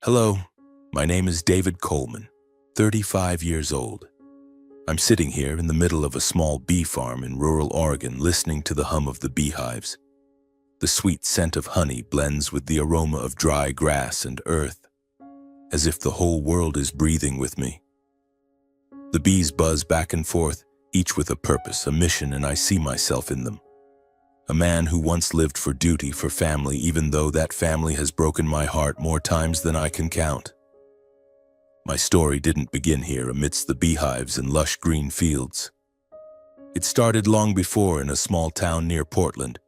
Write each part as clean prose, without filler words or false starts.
Hello, my name is David Coleman, 35 years old. I'm sitting here in the middle of a small bee farm in rural Oregon listening to the hum of the beehives. The sweet scent of honey blends with the aroma of dry grass and earth, as if the whole world is breathing with me. The bees buzz back and forth, each with a purpose, a mission, and I see myself in them. A man who once lived for duty, for family, even though that family has broken my heart more times than I can count. My story didn't begin here amidst the beehives and lush green fields. It started long before in a small town near Portland,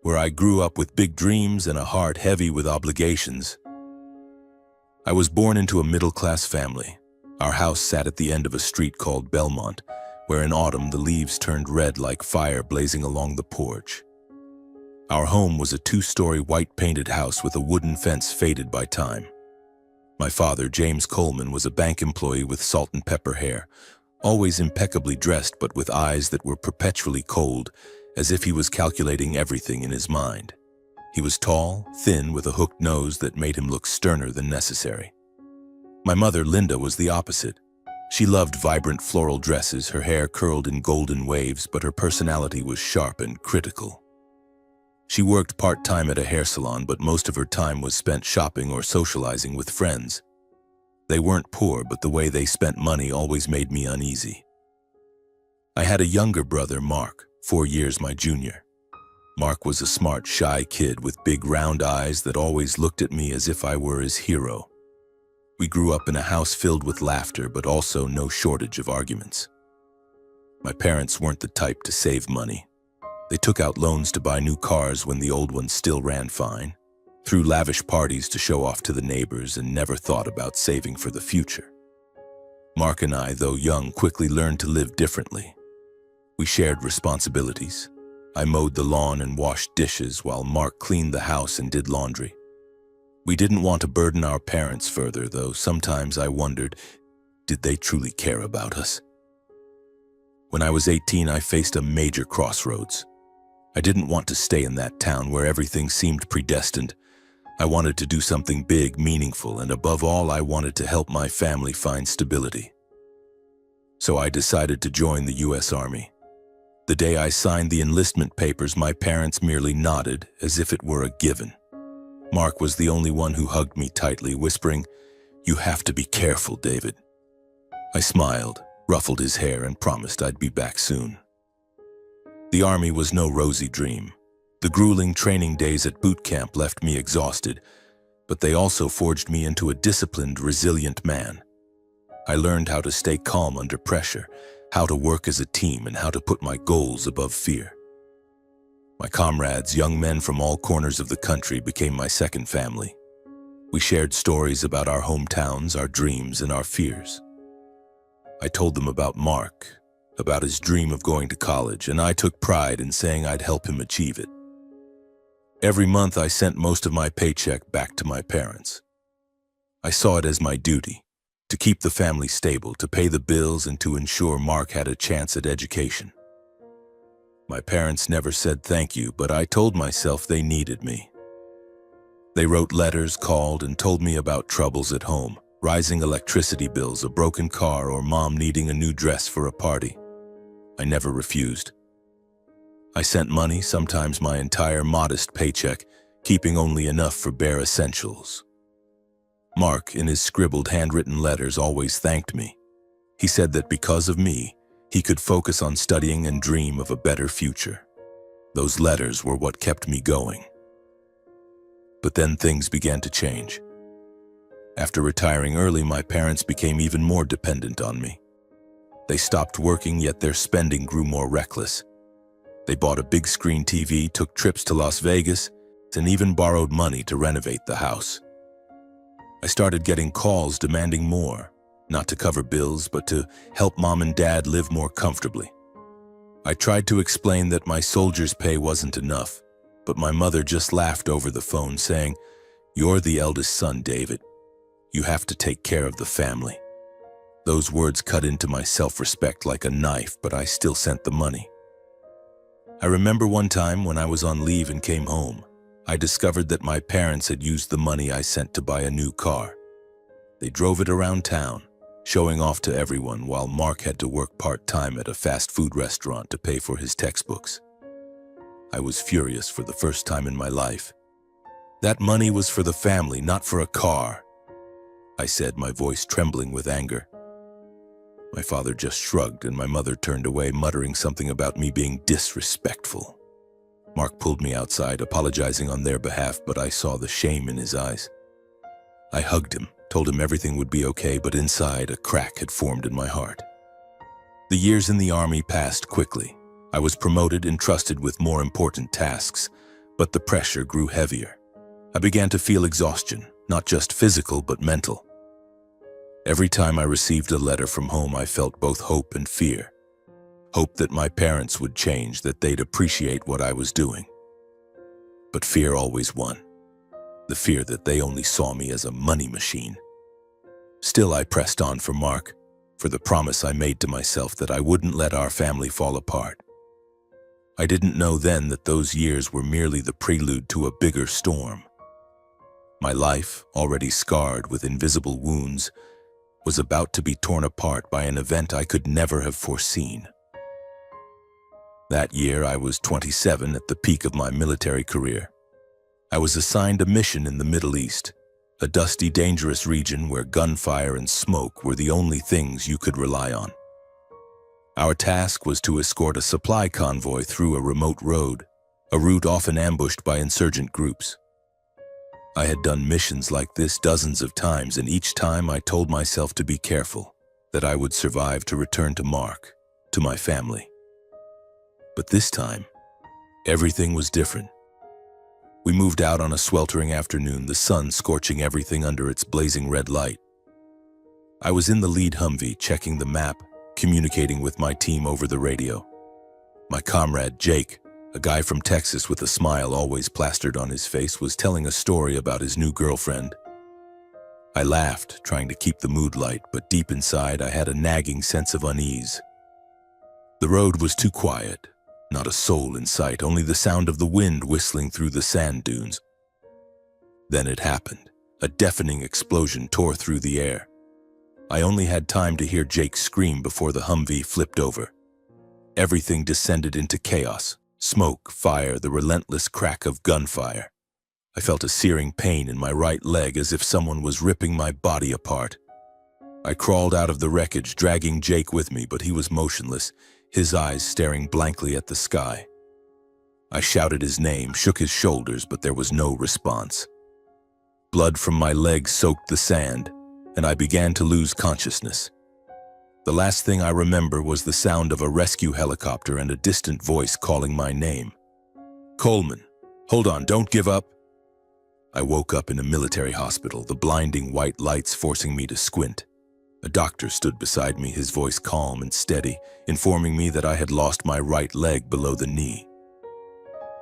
where I grew up with big dreams and a heart heavy with obligations. I was born into a middle-class family. Our house sat at the end of a street called Belmont, where in autumn the leaves turned red like fire blazing along the porch. Our home was a two-story white-painted house with a wooden fence faded by time. My father, James Coleman, was a bank employee with salt and pepper hair, always impeccably dressed but with eyes that were perpetually cold, as if he was calculating everything in his mind. He was tall, thin, with a hooked nose that made him look sterner than necessary. My mother, Linda, was the opposite. She loved vibrant floral dresses, her hair curled in golden waves, but her personality was sharp and critical. She worked part-time at a hair salon, but most of her time was spent shopping or socializing with friends. They weren't poor, but the way they spent money always made me uneasy. I had a younger brother, Mark, 4 years my junior. Mark was a smart, shy kid with big round eyes that always looked at me as if I were his hero. We grew up in a house filled with laughter, but also no shortage of arguments. My parents weren't the type to save money. They took out loans to buy new cars when the old ones still ran fine, threw lavish parties to show off to the neighbors, and never thought about saving for the future. Mark and I, though young, quickly learned to live differently. We shared responsibilities. I mowed the lawn and washed dishes while Mark cleaned the house and did laundry. We didn't want to burden our parents further, though sometimes I wondered, did they truly care about us? When I was 18, I faced a major crossroads. I didn't want to stay in that town where everything seemed predestined. I wanted to do something big, meaningful, and above all, I wanted to help my family find stability. So I decided to join the U.S. Army. The day I signed the enlistment papers, my parents merely nodded as if it were a given. Mark was the only one who hugged me tightly, whispering, "You have to be careful, David." I smiled, ruffled his hair, and promised I'd be back soon. The Army was no rosy dream. The grueling training days at boot camp left me exhausted, but they also forged me into a disciplined, resilient man. I learned how to stay calm under pressure, how to work as a team, and how to put my goals above fear. My comrades, young men from all corners of the country, became my second family. We shared stories about our hometowns, our dreams, and our fears. I told them about Mark, about his dream of going to college, and I took pride in saying I'd help him achieve it. Every month I sent most of my paycheck back to my parents. I saw it as my duty, to keep the family stable, to pay the bills, and to ensure Mark had a chance at education. My parents never said thank you, but I told myself they needed me. They wrote letters, called, and told me about troubles at home, rising electricity bills, a broken car, or mom needing a new dress for a party. I never refused. I sent money, sometimes my entire modest paycheck, keeping only enough for bare essentials. Mark, in his scribbled handwritten letters, always thanked me. He said that because of me, he could focus on studying and dream of a better future. Those letters were what kept me going. But then things began to change. After retiring early, my parents became even more dependent on me. They stopped working, yet their spending grew more reckless. They bought a big screen TV, took trips to Las Vegas, and even borrowed money to renovate the house. I started getting calls demanding more, not to cover bills, but to help mom and dad live more comfortably. I tried to explain that my soldier's pay wasn't enough, but my mother just laughed over the phone, saying, "You're the eldest son, David. You have to take care of the family." Those words cut into my self-respect like a knife, but I still sent the money. I remember one time when I was on leave and came home, I discovered that my parents had used the money I sent to buy a new car. They drove it around town, showing off to everyone while Mark had to work part-time at a fast food restaurant to pay for his textbooks. I was furious for the first time in my life. That money was for the family, not for a car, I said, my voice trembling with anger. My father just shrugged and my mother turned away, muttering something about me being disrespectful. Mark pulled me outside, apologizing on their behalf, but I saw the shame in his eyes. I hugged him, told him everything would be okay, but inside a crack had formed in my heart. The years in the army passed quickly. I was promoted and trusted with more important tasks, but the pressure grew heavier. I began to feel exhaustion, not just physical but mental. Every time I received a letter from home, I felt both hope and fear. Hope that my parents would change, that they'd appreciate what I was doing. But fear always won. The fear that they only saw me as a money machine. Still, I pressed on for Mark, for the promise I made to myself that I wouldn't let our family fall apart. I didn't know then that those years were merely the prelude to a bigger storm. My life, already scarred with invisible wounds, was about to be torn apart by an event I could never have foreseen. That year, I was 27 at the peak of my military career. I was assigned a mission in the Middle East, a dusty, dangerous region where gunfire and smoke were the only things you could rely on. Our task was to escort a supply convoy through a remote road, a route often ambushed by insurgent groups. I had done missions like this dozens of times, and each time I told myself to be careful, that I would survive to return to Mark, to my family. But this time, everything was different. We moved out on a sweltering afternoon, the sun scorching everything under its blazing red light. I was in the lead Humvee, checking the map, communicating with my team over the radio. My comrade, Jake, a guy from Texas with a smile always plastered on his face, was telling a story about his new girlfriend. I laughed, trying to keep the mood light, but deep inside I had a nagging sense of unease. The road was too quiet, not a soul in sight, only the sound of the wind whistling through the sand dunes. Then it happened. A deafening explosion tore through the air. I only had time to hear Jake scream before the Humvee flipped over. Everything descended into chaos. Smoke, fire, the relentless crack of gunfire. I felt a searing pain in my right leg, as if someone was ripping my body apart. I crawled out of the wreckage, dragging Jake with me, but he was motionless, his eyes staring blankly at the sky. I shouted his name, shook his shoulders, but there was no response. Blood from my legs soaked the sand, and I began to lose consciousness. The last thing I remember was the sound of a rescue helicopter and a distant voice calling my name. "Coleman, hold on, don't give up." I woke up in a military hospital, the blinding white lights forcing me to squint. A doctor stood beside me, his voice calm and steady, informing me that I had lost my right leg below the knee.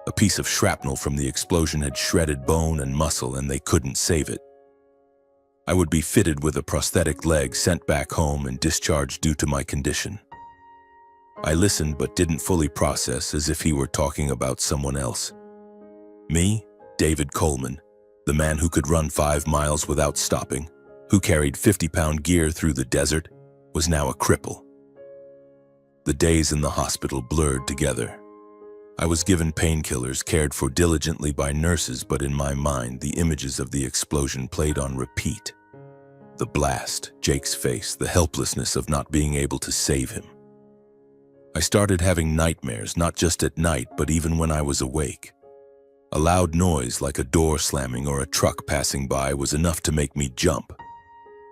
A piece of shrapnel from the explosion had shredded bone and muscle, and they couldn't save it. I would be fitted with a prosthetic leg, sent back home, and discharged due to my condition. I listened but didn't fully process, as if he were talking about someone else. Me, David Coleman, the man who could run 5 miles without stopping, who carried 50-pound gear through the desert, was now a cripple. The days in the hospital blurred together. I was given painkillers, cared for diligently by nurses, but in my mind, the images of the explosion played on repeat. The blast, Jake's face, the helplessness of not being able to save him. I started having nightmares, not just at night, but even when I was awake. A loud noise, like a door slamming or a truck passing by, was enough to make me jump.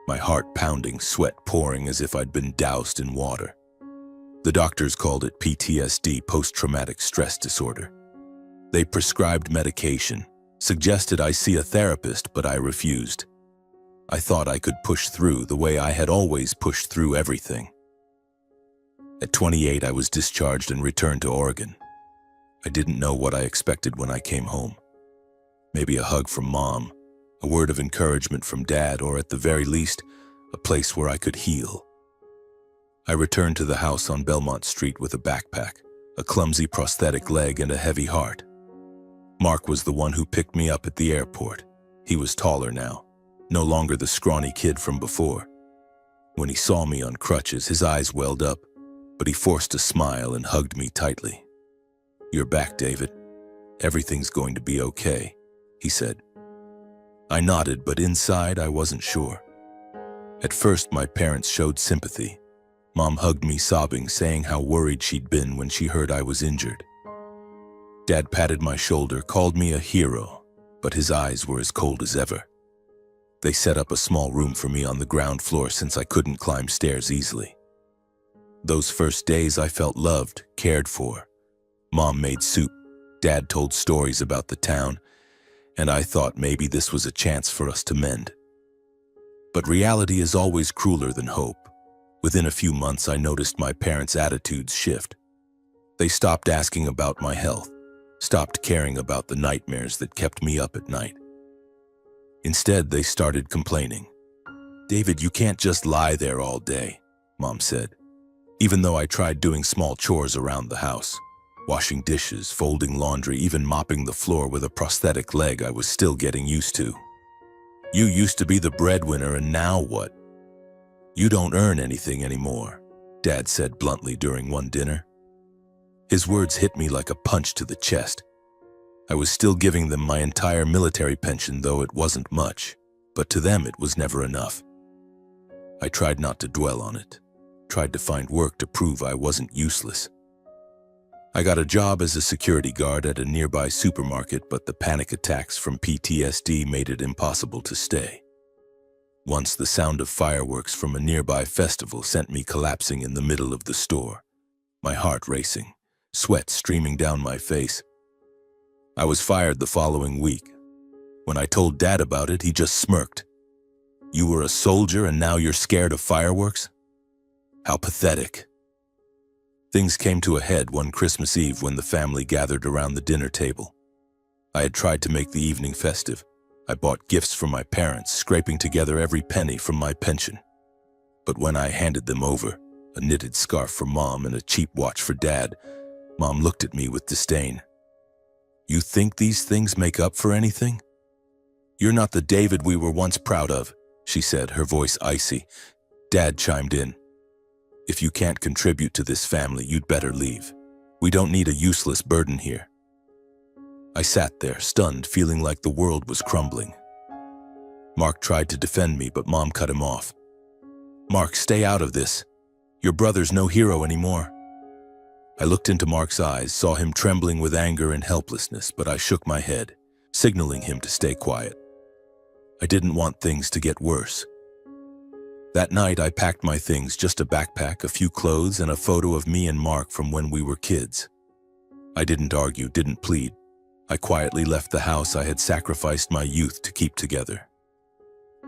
My heart pounding, sweat pouring as if I'd been doused in water. The doctors called it PTSD, post-traumatic stress disorder. They prescribed medication, suggested I see a therapist, but I refused. I thought I could push through the way I had always pushed through everything. At 28, I was discharged and returned to Oregon. I didn't know what I expected when I came home. Maybe a hug from Mom, a word of encouragement from Dad, or at the very least, a place where I could heal. I returned to the house on Belmont Street with a backpack, a clumsy prosthetic leg, and a heavy heart. Mark was the one who picked me up at the airport. He was taller now, no longer the scrawny kid from before. When he saw me on crutches, his eyes welled up, but he forced a smile and hugged me tightly. "You're back, David. Everything's going to be okay," he said. I nodded, but inside I wasn't sure. At first, my parents showed sympathy. Mom hugged me sobbing, saying how worried she'd been when she heard I was injured. Dad patted my shoulder, called me a hero, but his eyes were as cold as ever. They set up a small room for me on the ground floor since I couldn't climb stairs easily. Those first days I felt loved, cared for. Mom made soup, Dad told stories about the town, and I thought maybe this was a chance for us to mend. But reality is always crueler than hope. Within a few months, I noticed my parents' attitudes shift. They stopped asking about my health, stopped caring about the nightmares that kept me up at night. Instead, they started complaining. "David, you can't just lie there all day," Mom said. Even though I tried doing small chores around the house, washing dishes, folding laundry, even mopping the floor with a prosthetic leg, I was still getting used to. "You used to be the breadwinner, and now what? You don't earn anything anymore," Dad said bluntly during one dinner. His words hit me like a punch to the chest. I was still giving them my entire military pension, though it wasn't much, but to them it was never enough. I tried not to dwell on it, tried to find work to prove I wasn't useless. I got a job as a security guard at a nearby supermarket, but the panic attacks from PTSD made it impossible to stay. Once the sound of fireworks from a nearby festival sent me collapsing in the middle of the store, my heart racing, sweat streaming down my face. I was fired the following week. When I told Dad about it, he just smirked. "You were a soldier and now you're scared of fireworks? How pathetic." Things came to a head one Christmas Eve when the family gathered around the dinner table. I had tried to make the evening festive. I bought gifts for my parents, scraping together every penny from my pension. But when I handed them over, a knitted scarf for Mom and a cheap watch for Dad, Mom looked at me with disdain. "You think these things make up for anything? You're not the David we were once proud of," she said, her voice icy. Dad chimed in. "If you can't contribute to this family, you'd better leave. We don't need a useless burden here." I sat there, stunned, feeling like the world was crumbling. Mark tried to defend me, but Mom cut him off. "Mark, stay out of this. Your brother's no hero anymore." I looked into Mark's eyes, saw him trembling with anger and helplessness, but I shook my head, signaling him to stay quiet. I didn't want things to get worse. That night, I packed my things, just a backpack, a few clothes, and a photo of me and Mark from when we were kids. I didn't argue, didn't plead. I quietly left the house I had sacrificed my youth to keep together.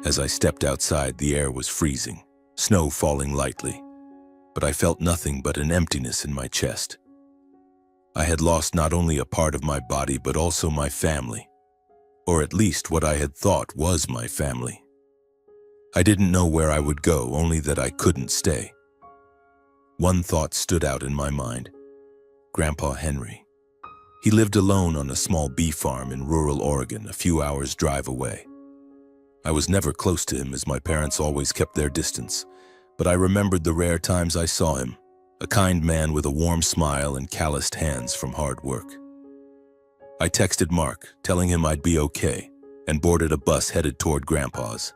As I stepped outside, the air was freezing, snow falling lightly, but I felt nothing but an emptiness in my chest. I had lost not only a part of my body, but also my family, or at least what I had thought was my family. I didn't know where I would go, only that I couldn't stay. One thought stood out in my mind: Grandpa Henry. He lived alone on a small bee farm in rural Oregon, a few hours' drive away. I was never close to him, as my parents always kept their distance, but I remembered the rare times I saw him, a kind man with a warm smile and calloused hands from hard work. I texted Mark, telling him I'd be okay, and boarded a bus headed toward Grandpa's.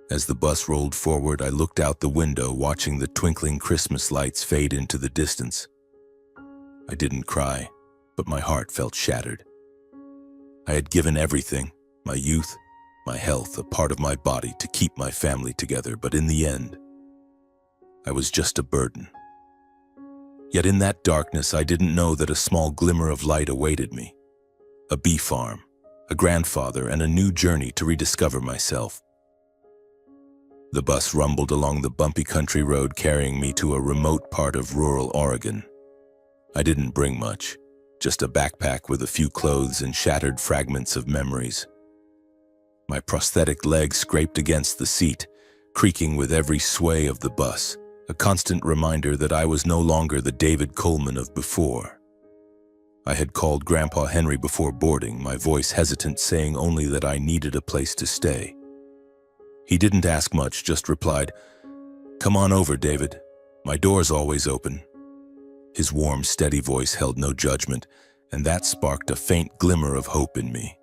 As the bus rolled forward, I looked out the window, watching the twinkling Christmas lights fade into the distance. I didn't cry, but my heart felt shattered. I had given everything, my youth, my health, a part of my body, to keep my family together, but in the end, I was just a burden. Yet in that darkness, I didn't know that a small glimmer of light awaited me. A bee farm, a grandfather, and a new journey to rediscover myself. The bus rumbled along the bumpy country road, carrying me to a remote part of rural Oregon. I didn't bring much, just a backpack with a few clothes and shattered fragments of memories. My prosthetic leg scraped against the seat, creaking with every sway of the bus, a constant reminder that I was no longer the David Coleman of before. I had called Grandpa Henry before boarding, my voice hesitant, saying only that I needed a place to stay. He didn't ask much, just replied, "Come on over, David. My door's always open." His warm, steady voice held no judgment, and that sparked a faint glimmer of hope in me.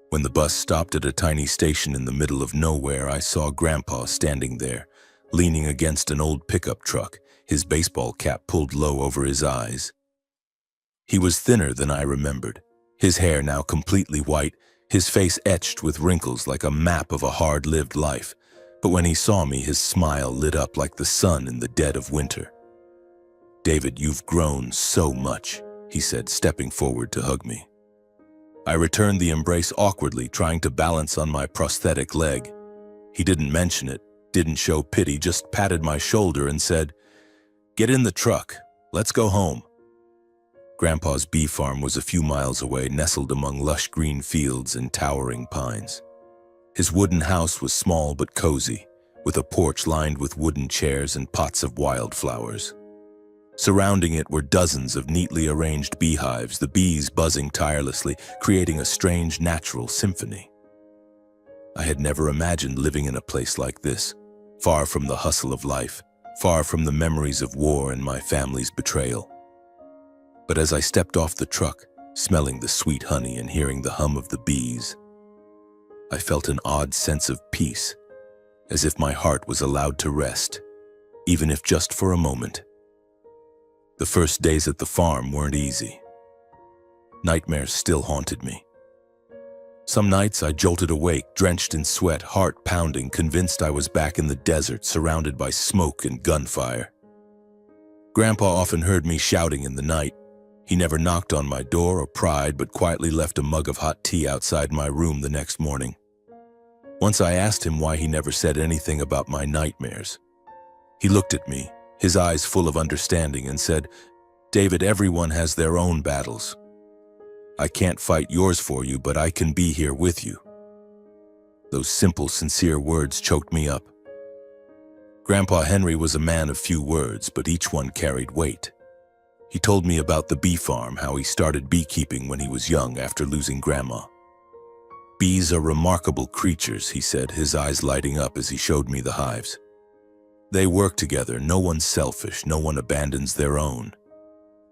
When the bus stopped at a tiny station in the middle of nowhere, I saw Grandpa standing there, leaning against an old pickup truck, his baseball cap pulled low over his eyes. He was thinner than I remembered, his hair now completely white, his face etched with wrinkles like a map of a hard-lived life. But when he saw me, his smile lit up like the sun in the dead of winter. "David, you've grown so much," he said, stepping forward to hug me. I returned the embrace awkwardly, trying to balance on my prosthetic leg. He didn't mention it, didn't show pity, just patted my shoulder and said, "Get in the truck. Let's go home." Grandpa's bee farm was a few miles away, nestled among lush green fields and towering pines. His wooden house was small but cozy, with a porch lined with wooden chairs and pots of wildflowers. Surrounding it were dozens of neatly arranged beehives, the bees buzzing tirelessly, creating a strange natural symphony. I had never imagined living in a place like this, far from the hustle of life, far from the memories of war and my family's betrayal. But as I stepped off the truck, smelling the sweet honey and hearing the hum of the bees, I felt an odd sense of peace, as if my heart was allowed to rest, even if just for a moment. The first days at the farm weren't easy. Nightmares still haunted me. Some nights I jolted awake, drenched in sweat, heart pounding, convinced I was back in the desert, surrounded by smoke and gunfire. Grandpa often heard me shouting in the night. He never knocked on my door or pried, but quietly left a mug of hot tea outside my room the next morning. Once I asked him why he never said anything about my nightmares. He looked at me, his eyes full of understanding, and said, "David, everyone has their own battles. I can't fight yours for you, but I can be here with you." Those simple, sincere words choked me up. Grandpa Henry was a man of few words, but each one carried weight. He told me about the bee farm, how he started beekeeping when he was young after losing Grandma. "Bees are remarkable creatures," he said, his eyes lighting up as he showed me the hives. "They work together, no one's selfish, no one abandons their own.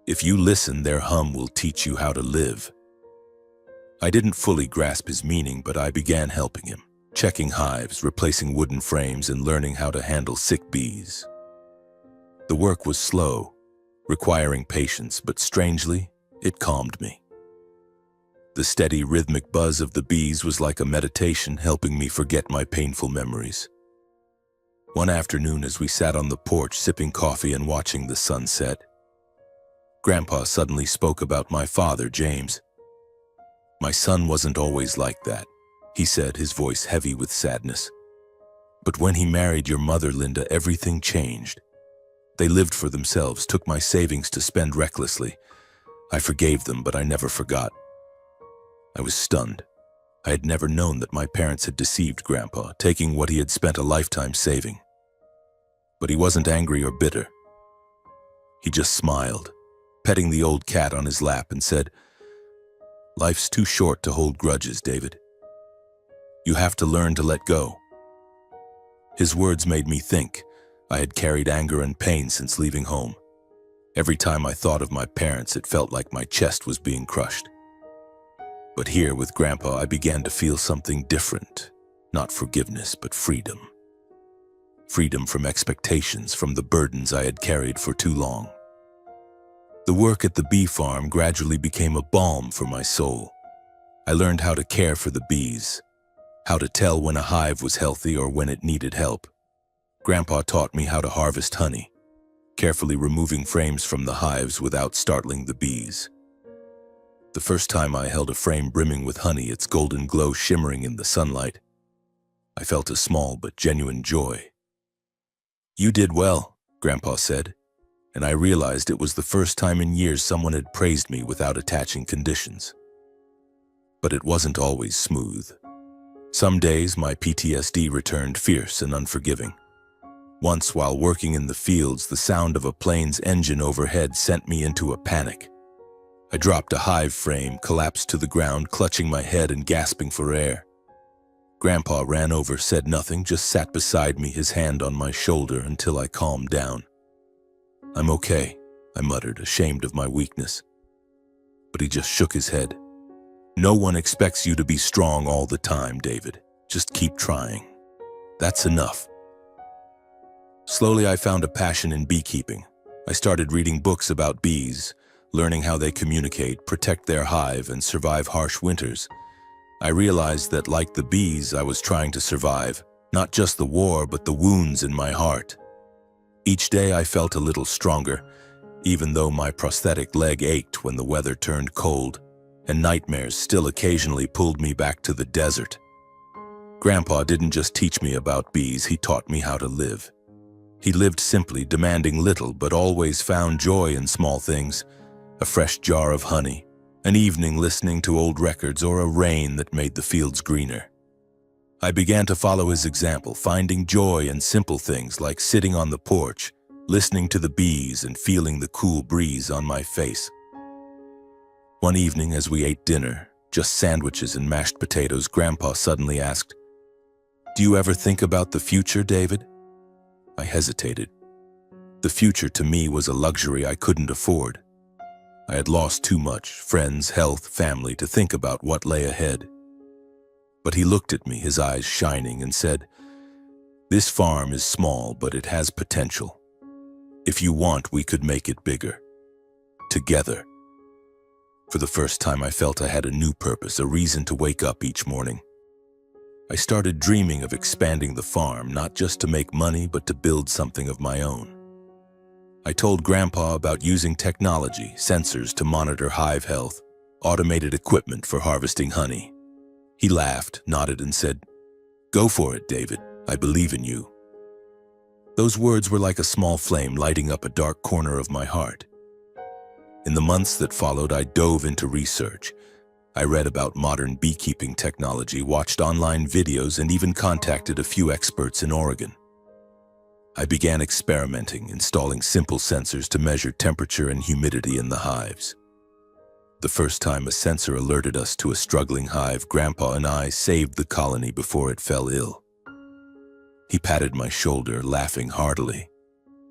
If you listen, their hum will teach you how to live." I didn't fully grasp his meaning, but I began helping him, checking hives, replacing wooden frames, and learning how to handle sick bees. The work was slow, requiring patience, but strangely, it calmed me. The steady, rhythmic buzz of the bees was like a meditation, helping me forget my painful memories. One afternoon, as we sat on the porch sipping coffee and watching the sunset, Grandpa suddenly spoke about my father, James. "My son wasn't always like that," he said, his voice heavy with sadness. "But when he married your mother, Linda, everything changed. They lived for themselves, took my savings to spend recklessly. I forgave them, but I never forgot." I was stunned. I had never known that my parents had deceived Grandpa, taking what he had spent a lifetime saving. But he wasn't angry or bitter. He just smiled, petting the old cat on his lap, and said, "Life's too short to hold grudges, David. You have to learn to let go." His words made me think. I had carried anger and pain since leaving home. Every time I thought of my parents, it felt like my chest was being crushed. But here with Grandpa, I began to feel something different. Not forgiveness, but freedom. Freedom from expectations, from the burdens I had carried for too long. The work at the bee farm gradually became a balm for my soul. I learned how to care for the bees, how to tell when a hive was healthy or when it needed help. Grandpa taught me how to harvest honey, carefully removing frames from the hives without startling the bees. The first time I held a frame brimming with honey, its golden glow shimmering in the sunlight, I felt a small but genuine joy. "You did well," Grandpa said, and I realized it was the first time in years someone had praised me without attaching conditions. But it wasn't always smooth. Some days my PTSD returned, fierce and unforgiving. Once, while working in the fields, the sound of a plane's engine overhead sent me into a panic. I dropped a hive frame, collapsed to the ground, clutching my head and gasping for air. Grandpa ran over, said nothing, just sat beside me, his hand on my shoulder until I calmed down. "I'm okay," I muttered, ashamed of my weakness. But he just shook his head. "No one expects you to be strong all the time, David. Just keep trying. That's enough." Slowly, I found a passion in beekeeping. I started reading books about bees, learning how they communicate, protect their hive, and survive harsh winters. I realized that, like the bees, I was trying to survive, not just the war, but the wounds in my heart. Each day I felt a little stronger, even though my prosthetic leg ached when the weather turned cold, and nightmares still occasionally pulled me back to the desert. Grandpa didn't just teach me about bees, he taught me how to live. He lived simply, demanding little, but always found joy in small things: a fresh jar of honey, an evening listening to old records, or a rain that made the fields greener. I began to follow his example, finding joy in simple things like sitting on the porch, listening to the bees, and feeling the cool breeze on my face. One evening, as we ate dinner, just sandwiches and mashed potatoes, Grandpa suddenly asked, "Do you ever think about the future, David?" I hesitated. The future to me was a luxury I couldn't afford. I had lost too much: friends, health, family, to think about what lay ahead. But he looked at me, his eyes shining, and said, "This farm is small, but it has potential. If you want, we could make it bigger. Together." For the first time, I felt I had a new purpose, a reason to wake up each morning. I started dreaming of expanding the farm, not just to make money, but to build something of my own. I told Grandpa about using technology, sensors to monitor hive health, automated equipment for harvesting honey. He laughed, nodded, and said, "Go for it, David. I believe in you." Those words were like a small flame lighting up a dark corner of my heart. In the months that followed, I dove into research. I read about modern beekeeping technology, watched online videos, and even contacted a few experts in Oregon. I began experimenting, installing simple sensors to measure temperature and humidity in the hives. The first time a sensor alerted us to a struggling hive, Grandpa and I saved the colony before it fell ill. He patted my shoulder, laughing heartily.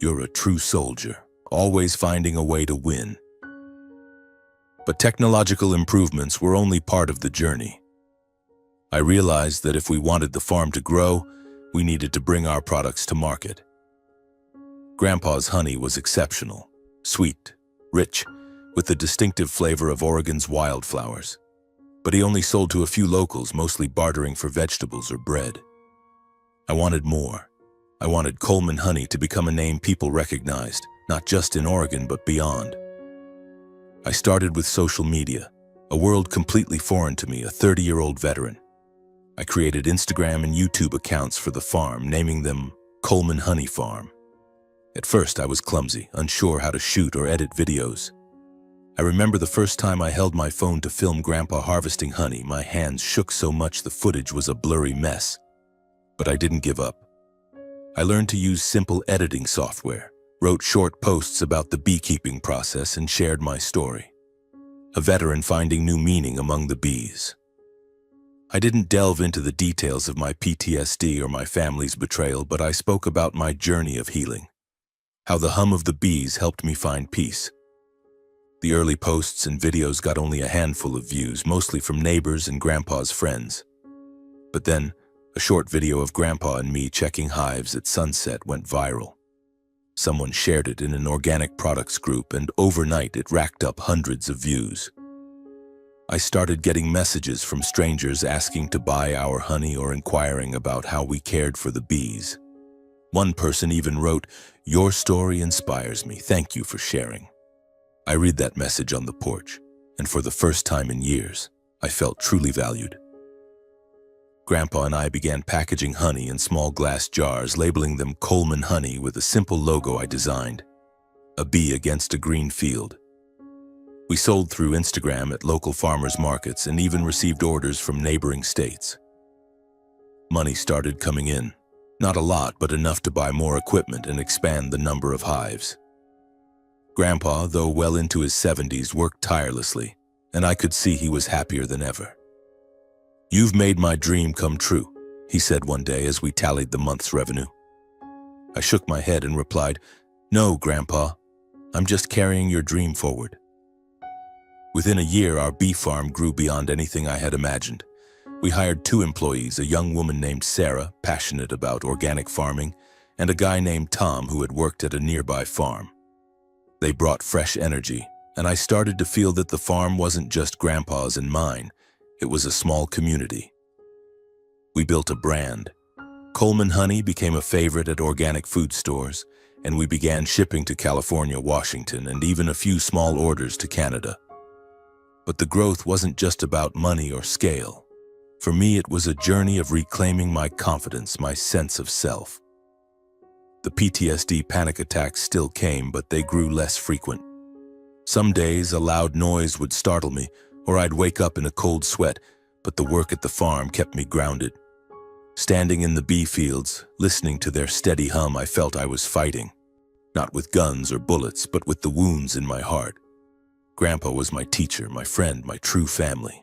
"You're a true soldier, always finding a way to win." But technological improvements were only part of the journey. I realized that if we wanted the farm to grow, we needed to bring our products to market. Grandpa's honey was exceptional, sweet, rich, with the distinctive flavor of Oregon's wildflowers. But he only sold to a few locals, mostly bartering for vegetables or bread. I wanted more. I wanted Coleman honey to become a name people recognized, not just in Oregon, but beyond. I started with social media, a world completely foreign to me, a 30-year-old veteran. I created Instagram and YouTube accounts for the farm, naming them Coleman Honey Farm. At first, I was clumsy, unsure how to shoot or edit videos. I remember the first time I held my phone to film Grandpa harvesting honey. My hands shook so much the footage was a blurry mess. But I didn't give up. I learned to use simple editing software, wrote short posts about the beekeeping process, and shared my story. A veteran finding new meaning among the bees. I didn't delve into the details of my PTSD or my family's betrayal, but I spoke about my journey of healing. How the hum of the bees helped me find peace. The early posts and videos got only a handful of views, mostly from neighbors and Grandpa's friends. But then, a short video of Grandpa and me checking hives at sunset went viral. Someone shared it in an organic products group, and overnight it racked up hundreds of views. I started getting messages from strangers asking to buy our honey or inquiring about how we cared for the bees. One person even wrote, "Your story inspires me. Thank you for sharing." I read that message on the porch, and for the first time in years, I felt truly valued. Grandpa and I began packaging honey in small glass jars, labeling them Coleman Honey with a simple logo I designed, a bee against a green field. We sold through Instagram at local farmers markets and even received orders from neighboring states. Money started coming in, not a lot, but enough to buy more equipment and expand the number of hives. Grandpa, though well into his 70s, worked tirelessly, and I could see he was happier than ever. "You've made my dream come true," he said one day as we tallied the month's revenue. I shook my head and replied, "No, Grandpa, I'm just carrying your dream forward." Within a year, our bee farm grew beyond anything I had imagined. We hired 2 employees, a young woman named Sarah, passionate about organic farming, and a guy named Tom who had worked at a nearby farm. They brought fresh energy, and I started to feel that the farm wasn't just Grandpa's and mine, it was a small community. We built a brand. Coleman honey became a favorite at organic food stores, and we began shipping to California, Washington, and even a few small orders to Canada. But the growth wasn't just about money or scale. For me, it was a journey of reclaiming my confidence, my sense of self. The PTSD panic attacks still came, but they grew less frequent. Some days, a loud noise would startle me, or I'd wake up in a cold sweat, but the work at the farm kept me grounded. Standing in the bee fields, listening to their steady hum, I felt I was fighting, not with guns or bullets, but with the wounds in my heart. Grandpa was my teacher, my friend, my true family.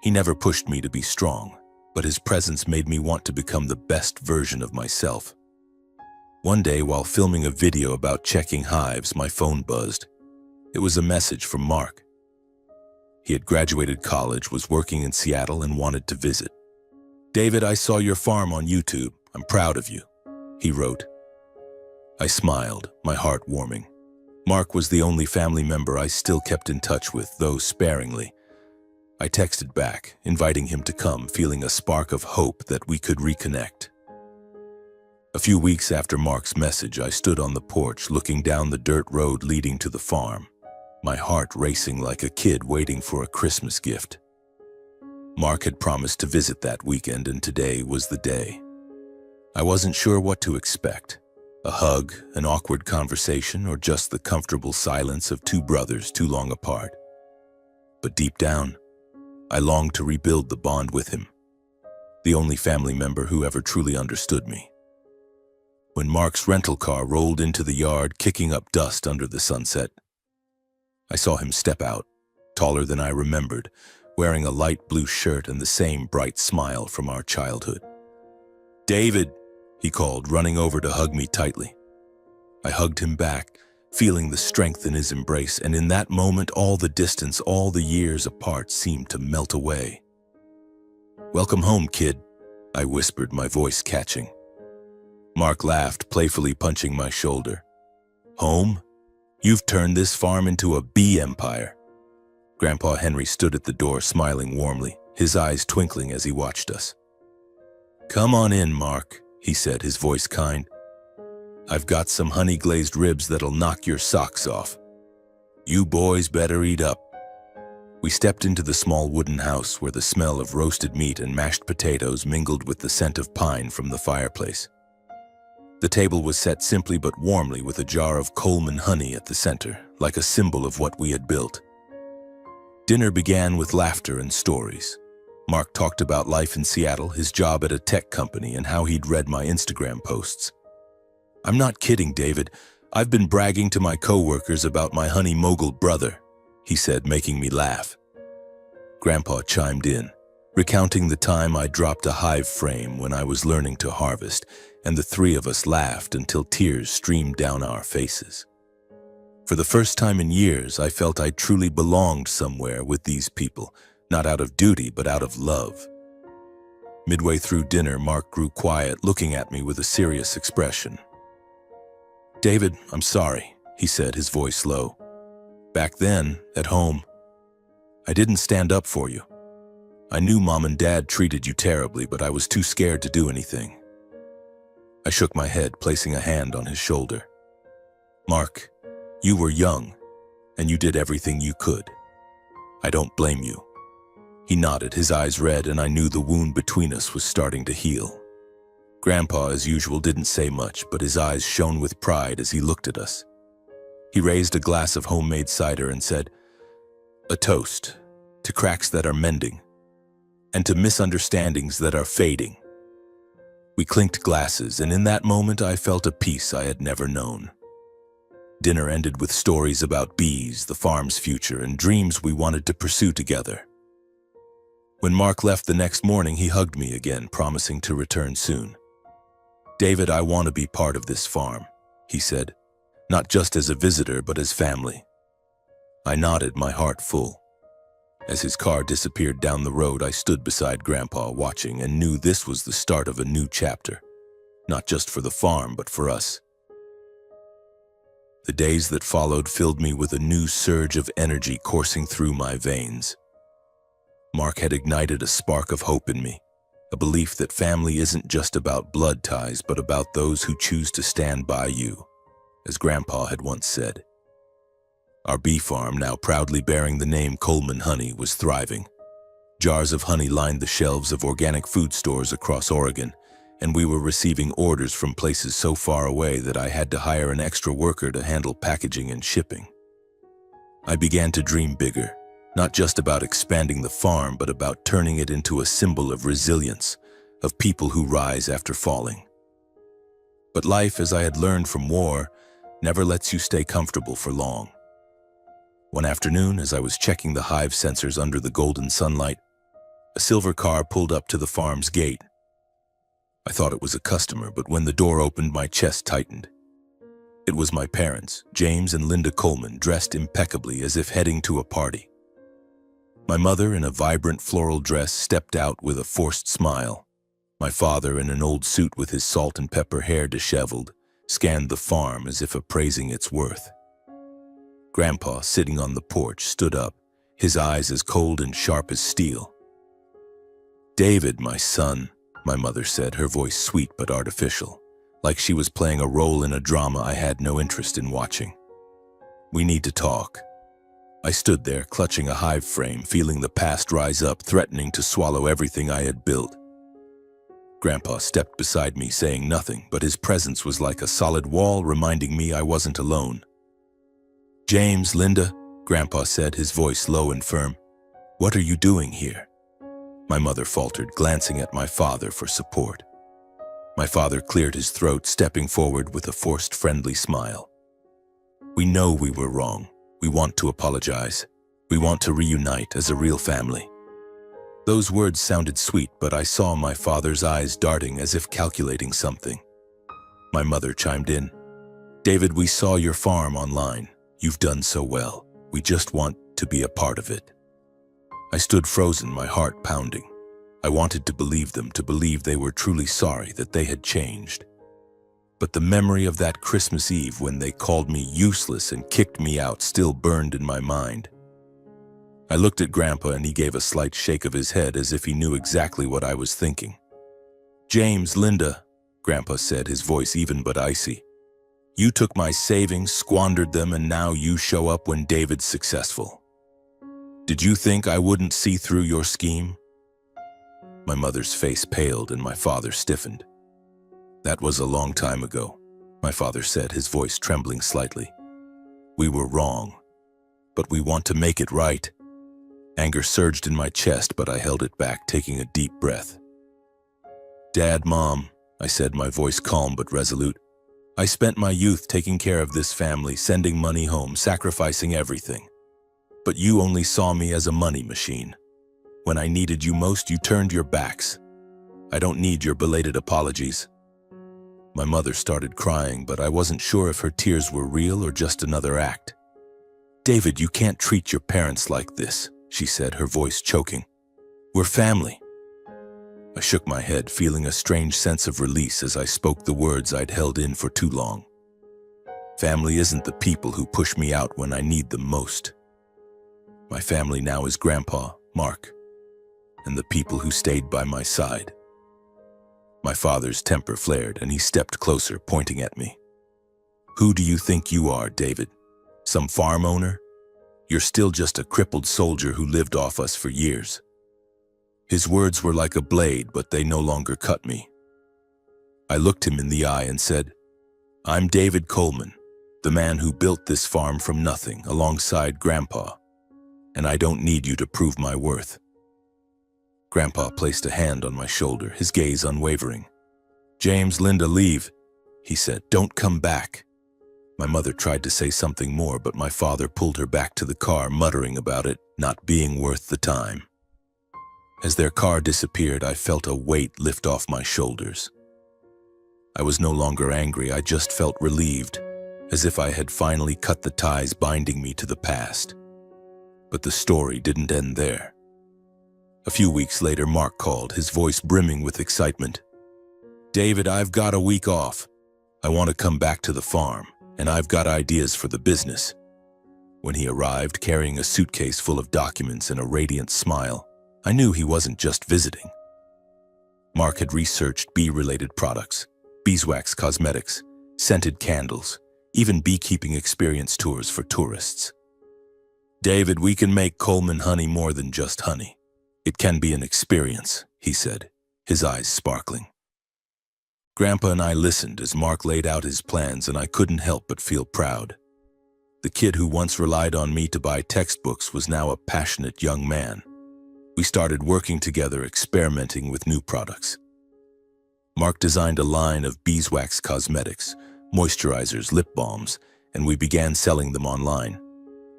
He never pushed me to be strong, but his presence made me want to become the best version of myself. One day, while filming a video about checking hives, my phone buzzed. It was a message from Mark. He had graduated college, was working in Seattle, and wanted to visit. "David, I saw your farm on YouTube. I'm proud of you," he wrote. I smiled, my heart warming. Mark was the only family member I still kept in touch with, though sparingly. I texted back, inviting him to come, feeling a spark of hope that we could reconnect. A few weeks after Mark's message, I stood on the porch looking down the dirt road leading to the farm, my heart racing like a kid waiting for a Christmas gift. Mark had promised to visit that weekend, and today was the day. I wasn't sure what to expect. A hug, an awkward conversation, or just the comfortable silence of 2 brothers too long apart. But deep down, I longed to rebuild the bond with him, the only family member who ever truly understood me. When Mark's rental car rolled into the yard, kicking up dust under the sunset, I saw him step out, taller than I remembered, wearing a light blue shirt and the same bright smile from our childhood. "David," he called, running over to hug me tightly. I hugged him back, feeling the strength in his embrace, and in that moment all the distance, all the years apart seemed to melt away. "Welcome home, kid," I whispered, my voice catching. Mark laughed, playfully punching my shoulder. "Home? You've turned this farm into a bee empire." Grandpa Henry stood at the door, smiling warmly, his eyes twinkling as he watched us. "Come on in, Mark," he said, his voice kind. "I've got some honey-glazed ribs that'll knock your socks off. You boys better eat up." We stepped into the small wooden house where the smell of roasted meat and mashed potatoes mingled with the scent of pine from the fireplace. The table was set simply but warmly with a jar of Coleman honey at the center, like a symbol of what we had built. Dinner began with laughter and stories. Mark talked about life in Seattle, his job at a tech company, and how he'd read my Instagram posts. "I'm not kidding, David. I've been bragging to my coworkers about my honey mogul brother," he said, making me laugh. Grandpa chimed in, recounting the time I dropped a hive frame when I was learning to harvest, and the 3 of us laughed until tears streamed down our faces. For the first time in years, I felt I truly belonged somewhere with these people, not out of duty, but out of love. Midway through dinner, Mark grew quiet, looking at me with a serious expression. "David, I'm sorry," he said, his voice low. "Back then, at home, I didn't stand up for you. I knew Mom and Dad treated you terribly, but I was too scared to do anything." I shook my head, placing a hand on his shoulder. "Mark, you were young, and you did everything you could. I don't blame you." He nodded, his eyes red, and I knew the wound between us was starting to heal. Grandpa, as usual, didn't say much, but his eyes shone with pride as he looked at us. He raised a glass of homemade cider and said, "A toast to cracks that are mending, and to misunderstandings that are fading." We clinked glasses, and in that moment I felt a peace I had never known. Dinner ended with stories about bees, the farm's future, and dreams we wanted to pursue together. When Mark left the next morning, he hugged me again, promising to return soon. "David, I want to be part of this farm," he said, "not just as a visitor, but as family." I nodded, my heart full. As his car disappeared down the road, I stood beside Grandpa watching and knew this was the start of a new chapter, not just for the farm, but for us. The days that followed filled me with a new surge of energy coursing through my veins. Mark had ignited a spark of hope in me, a belief that family isn't just about blood ties, but about those who choose to stand by you, as Grandpa had once said. Our bee farm, now proudly bearing the name Coleman Honey, was thriving. Jars of honey lined the shelves of organic food stores across Oregon, and we were receiving orders from places so far away that I had to hire an extra worker to handle packaging and shipping. I began to dream bigger, not just about expanding the farm, but about turning it into a symbol of resilience, of people who rise after falling. But life, as I had learned from war, never lets you stay comfortable for long. One afternoon, as I was checking the hive sensors under the golden sunlight, a silver car pulled up to the farm's gate. I thought it was a customer, but when the door opened, my chest tightened. It was my parents, James and Linda Coleman, dressed impeccably as if heading to a party. My mother, in a vibrant floral dress, stepped out with a forced smile. My father, in an old suit with his salt and pepper hair disheveled, scanned the farm as if appraising its worth. Grandpa, sitting on the porch, stood up, his eyes as cold and sharp as steel. "David, my son," my mother said, her voice sweet but artificial, like she was playing a role in a drama I had no interest in watching. "We need to talk." I stood there, clutching a hive frame, feeling the past rise up, threatening to swallow everything I had built. Grandpa stepped beside me, saying nothing, but his presence was like a solid wall, reminding me I wasn't alone. "James, Linda," Grandpa said, his voice low and firm, "what are you doing here?" My mother faltered, glancing at my father for support. My father cleared his throat, stepping forward with a forced friendly smile. "We know we were wrong. We want to apologize. We want to reunite as a real family." Those words sounded sweet, but I saw my father's eyes darting as if calculating something. My mother chimed in. "David, we saw your farm online. You've done so well. We just want to be a part of it." I stood frozen, my heart pounding. I wanted to believe them, to believe they were truly sorry, that they had changed. But the memory of that Christmas Eve when they called me useless and kicked me out still burned in my mind. I looked at Grandpa and he gave a slight shake of his head as if he knew exactly what I was thinking. "James, Linda," Grandpa said, his voice even but icy. "You took my savings, squandered them, and now you show up when David's successful. Did you think I wouldn't see through your scheme?" My mother's face paled and my father stiffened. "That was a long time ago," my father said, his voice trembling slightly. "We were wrong, but we want to make it right." Anger surged in my chest, but I held it back, taking a deep breath. "Dad, Mom," I said, my voice calm but resolute, "I spent my youth taking care of this family, sending money home, sacrificing everything. But you only saw me as a money machine. When I needed you most, you turned your backs. I don't need your belated apologies." My mother started crying, but I wasn't sure if her tears were real or just another act. "David, you can't treat your parents like this," she said, her voice choking. "We're family." I shook my head, feeling a strange sense of release as I spoke the words I'd held in for too long. Family isn't the people who push me out when I need them most. My family now is Grandpa, Mark, and the people who stayed by my side. My father's temper flared and he stepped closer, pointing at me. "Who do you think you are, David? Some farm owner? You're still just a crippled soldier who lived off us for years." His words were like a blade, but they no longer cut me. I looked him in the eye and said, "I'm David Coleman, the man who built this farm from nothing alongside Grandpa, and I don't need you to prove my worth." Grandpa placed a hand on my shoulder, his gaze unwavering. "James, Linda, leave," he said. "Don't come back." My mother tried to say something more, but my father pulled her back to the car, muttering about it not being worth the time. As their car disappeared, I felt a weight lift off my shoulders. I was no longer angry, I just felt relieved, as if I had finally cut the ties binding me to the past. But the story didn't end there. A few weeks later, Mark called, his voice brimming with excitement. "David, I've got a week off. I want to come back to the farm, and I've got ideas for the business." When he arrived, carrying a suitcase full of documents and a radiant smile, I knew he wasn't just visiting. Mark had researched bee-related products, beeswax cosmetics, scented candles, even beekeeping experience tours for tourists. "David, we can make Coleman honey more than just honey. It can be an experience," he said, his eyes sparkling. Grandpa and I listened as Mark laid out his plans, and I couldn't help but feel proud. The kid who once relied on me to buy textbooks was now a passionate young man. We started working together, experimenting with new products. Mark designed a line of beeswax cosmetics, moisturizers, lip balms, and we began selling them online.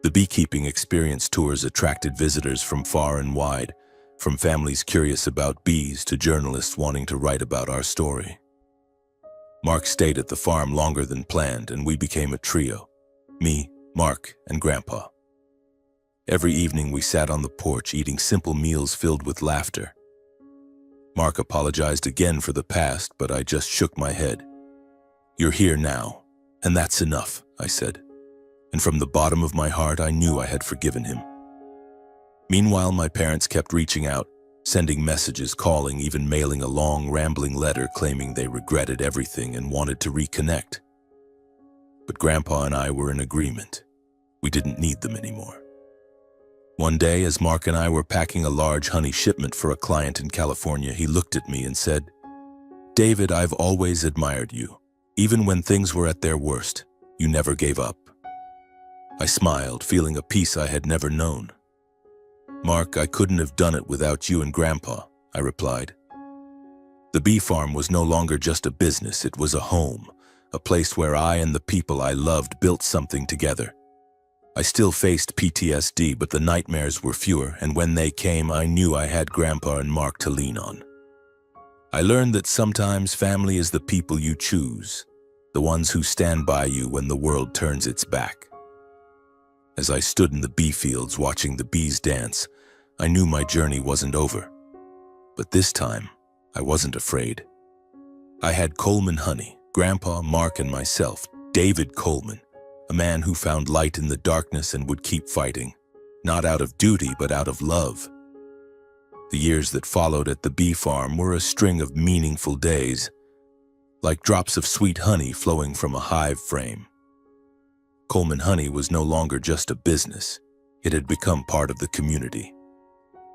The beekeeping experience tours attracted visitors from far and wide, from families curious about bees to journalists wanting to write about our story. Mark stayed at the farm longer than planned, and we became a trio: me, Mark, and Grandpa. Every evening we sat on the porch eating simple meals filled with laughter. Mark apologized again for the past, but I just shook my head. "You're here now, and that's enough," I said. And from the bottom of my heart, I knew I had forgiven him. Meanwhile, my parents kept reaching out, sending messages, calling, even mailing a long, rambling letter claiming they regretted everything and wanted to reconnect. But Grandpa and I were in agreement. We didn't need them anymore. One day, as Mark and I were packing a large honey shipment for a client in California, he looked at me and said, "David, I've always admired you. Even when things were at their worst, you never gave up." I smiled, feeling a peace I had never known. "Mark, I couldn't have done it without you and Grandpa," I replied. The bee farm was no longer just a business, it was a home, a place where I and the people I loved built something together. I still faced PTSD, but the nightmares were fewer, and when they came, I knew I had Grandpa and Mark to lean on. I learned that sometimes family is the people you choose, the ones who stand by you when the world turns its back. As I stood in the bee fields watching the bees dance, I knew my journey wasn't over. But this time, I wasn't afraid. I had Coleman honey, Grandpa, Mark, and myself, David Coleman, a man who found light in the darkness and would keep fighting, not out of duty but out of love. The years that followed at the bee farm were a string of meaningful days, like drops of sweet honey flowing from a hive frame. Coleman honey was no longer just a business, it had become part of the community.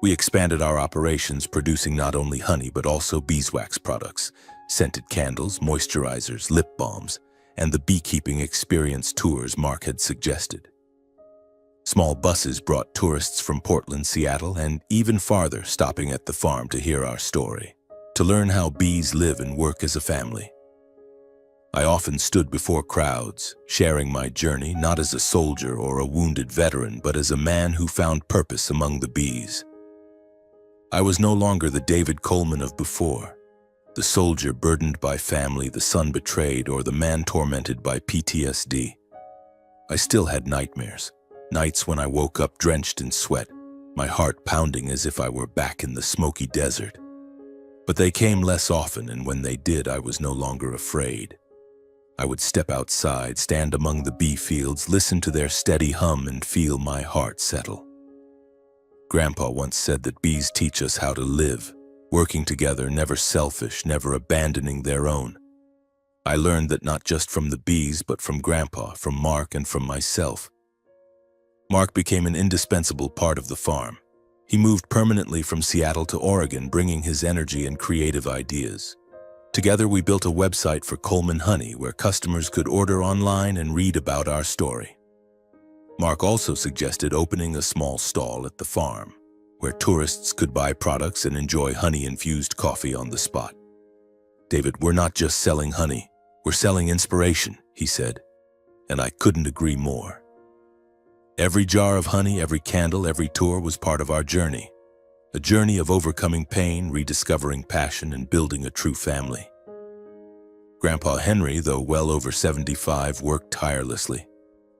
We expanded our operations, producing not only honey but also beeswax products, scented candles, moisturizers, lip balms, and the beekeeping experience tours Mark had suggested. Small buses brought tourists from Portland, Seattle, and even farther, stopping at the farm to hear our story, to learn how bees live and work as a family. I often stood before crowds, sharing my journey not as a soldier or a wounded veteran, but as a man who found purpose among the bees. I was no longer the David Coleman of before, the soldier burdened by family, the son betrayed, or the man tormented by PTSD. I still had nightmares, nights when I woke up drenched in sweat, my heart pounding as if I were back in the smoky desert. But they came less often, and when they did, I was no longer afraid. I would step outside, stand among the bee fields, listen to their steady hum, and feel my heart settle. Grandpa once said that bees teach us how to live, working together, never selfish, never abandoning their own. I learned that not just from the bees, but from Grandpa, from Mark, and from myself. Mark became an indispensable part of the farm. He moved permanently from Seattle to Oregon, bringing his energy and creative ideas. Together, we built a website for Coleman Honey where customers could order online and read about our story. Mark also suggested opening a small stall at the farm, where tourists could buy products and enjoy honey-infused coffee on the spot. "David, we're not just selling honey, we're selling inspiration," he said, and I couldn't agree more. Every jar of honey, every candle, every tour was part of our journey. A journey of overcoming pain, rediscovering passion, and building a true family. Grandpa Henry, though well over 75, worked tirelessly.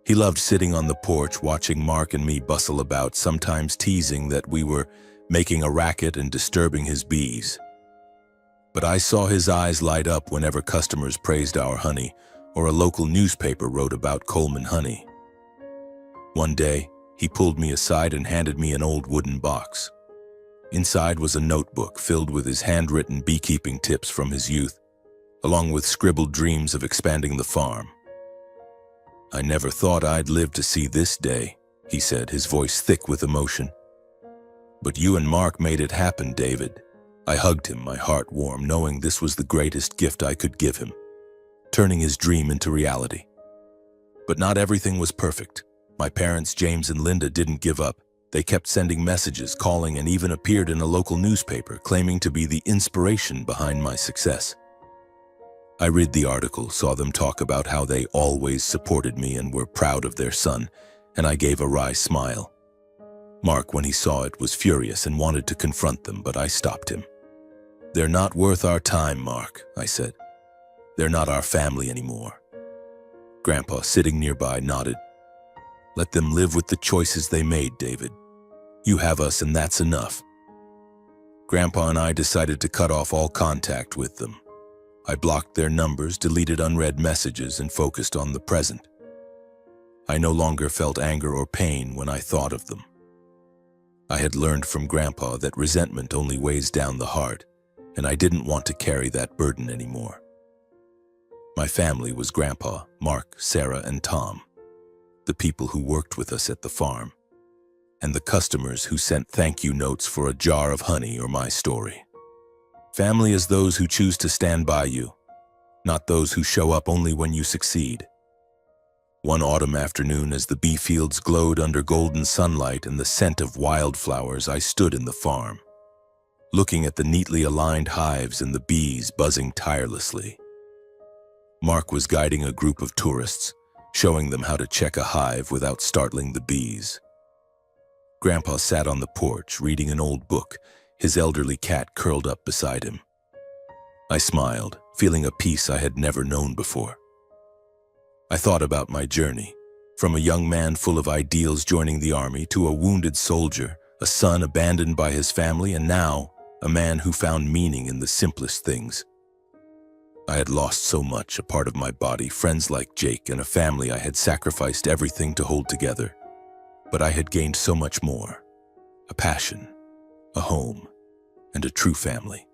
He loved sitting on the porch watching Mark and me bustle about, sometimes teasing that we were making a racket and disturbing his bees. But I saw his eyes light up whenever customers praised our honey or a local newspaper wrote about Coleman honey. One day, he pulled me aside and handed me an old wooden box. Inside was a notebook filled with his handwritten beekeeping tips from his youth, along with scribbled dreams of expanding the farm. "I never thought I'd live to see this day," he said, his voice thick with emotion. "But you and Mark made it happen, David." I hugged him, my heart warm, knowing this was the greatest gift I could give him, turning his dream into reality. But not everything was perfect. My parents, James and Linda, didn't give up. They kept sending messages, calling, and even appeared in a local newspaper, claiming to be the inspiration behind my success. I read the article, saw them talk about how they always supported me and were proud of their son, and I gave a wry smile. Mark, when he saw it, was furious and wanted to confront them, but I stopped him. "They're not worth our time, Mark," I said. "They're not our family anymore." Grandpa, sitting nearby, nodded. "Let them live with the choices they made, David. You have us, and that's enough." Grandpa and I decided to cut off all contact with them. I blocked their numbers, deleted unread messages, and focused on the present. I no longer felt anger or pain when I thought of them. I had learned from Grandpa that resentment only weighs down the heart, and I didn't want to carry that burden anymore. My family was Grandpa, Mark, Sarah, and Tom, the people who worked with us at the farm, and the customers who sent thank you notes for a jar of honey or my story. Family is those who choose to stand by you, not those who show up only when you succeed. One autumn afternoon, as the bee fields glowed under golden sunlight and the scent of wildflowers, I stood in the farm, looking at the neatly aligned hives and the bees buzzing tirelessly. Mark was guiding a group of tourists, showing them how to check a hive without startling the bees. Grandpa sat on the porch, reading an old book, his elderly cat curled up beside him. I smiled, feeling a peace I had never known before. I thought about my journey, from a young man full of ideals joining the army to a wounded soldier, a son abandoned by his family, and now a man who found meaning in the simplest things. I had lost so much, a part of my body, friends like Jake, and a family I had sacrificed everything to hold together. But I had gained so much more: a passion, a home, and a true family.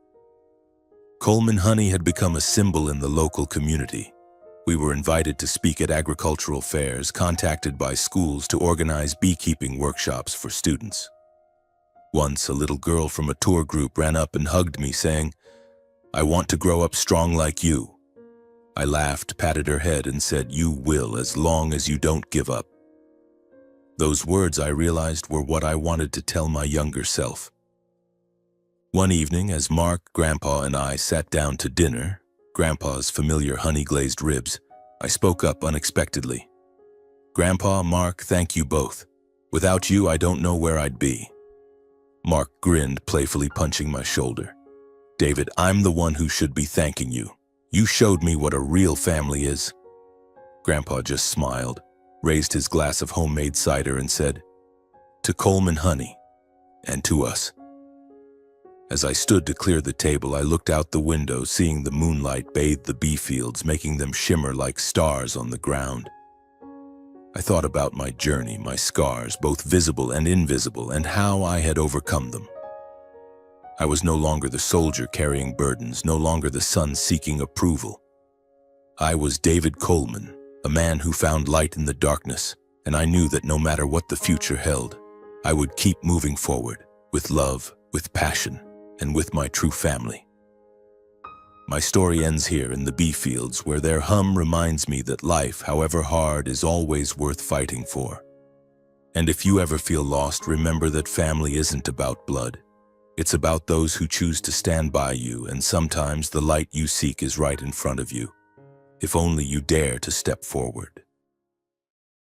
Coleman honey had become a symbol in the local community. We were invited to speak at agricultural fairs, contacted by schools to organize beekeeping workshops for students. Once, a little girl from a tour group ran up and hugged me, saying, "I want to grow up strong like you." I laughed, patted her head, and said, "You will, as long as you don't give up." Those words, I realized, were what I wanted to tell my younger self. One evening, as Mark, Grandpa, and I sat down to dinner, Grandpa's familiar honey-glazed ribs, I spoke up unexpectedly. "Grandpa, Mark, thank you both. Without you, I don't know where I'd be." Mark grinned, playfully punching my shoulder. "David, I'm the one who should be thanking you. You showed me what a real family is." Grandpa just smiled, raised his glass of homemade cider, and said, "To Coleman honey, and to us." As I stood to clear the table, I looked out the window, seeing the moonlight bathe the bee fields, making them shimmer like stars on the ground. I thought about my journey, my scars, both visible and invisible, and how I had overcome them. I was no longer the soldier carrying burdens, no longer the son seeking approval. I was David Coleman, a man who found light in the darkness, and I knew that no matter what the future held, I would keep moving forward, with love, with passion, and with my true family. My story ends here in the bee fields, where their hum reminds me that life, however hard, is always worth fighting for. And if you ever feel lost, remember that family isn't about blood. It's about those who choose to stand by you, and sometimes the light you seek is right in front of you, if only you dare to step forward.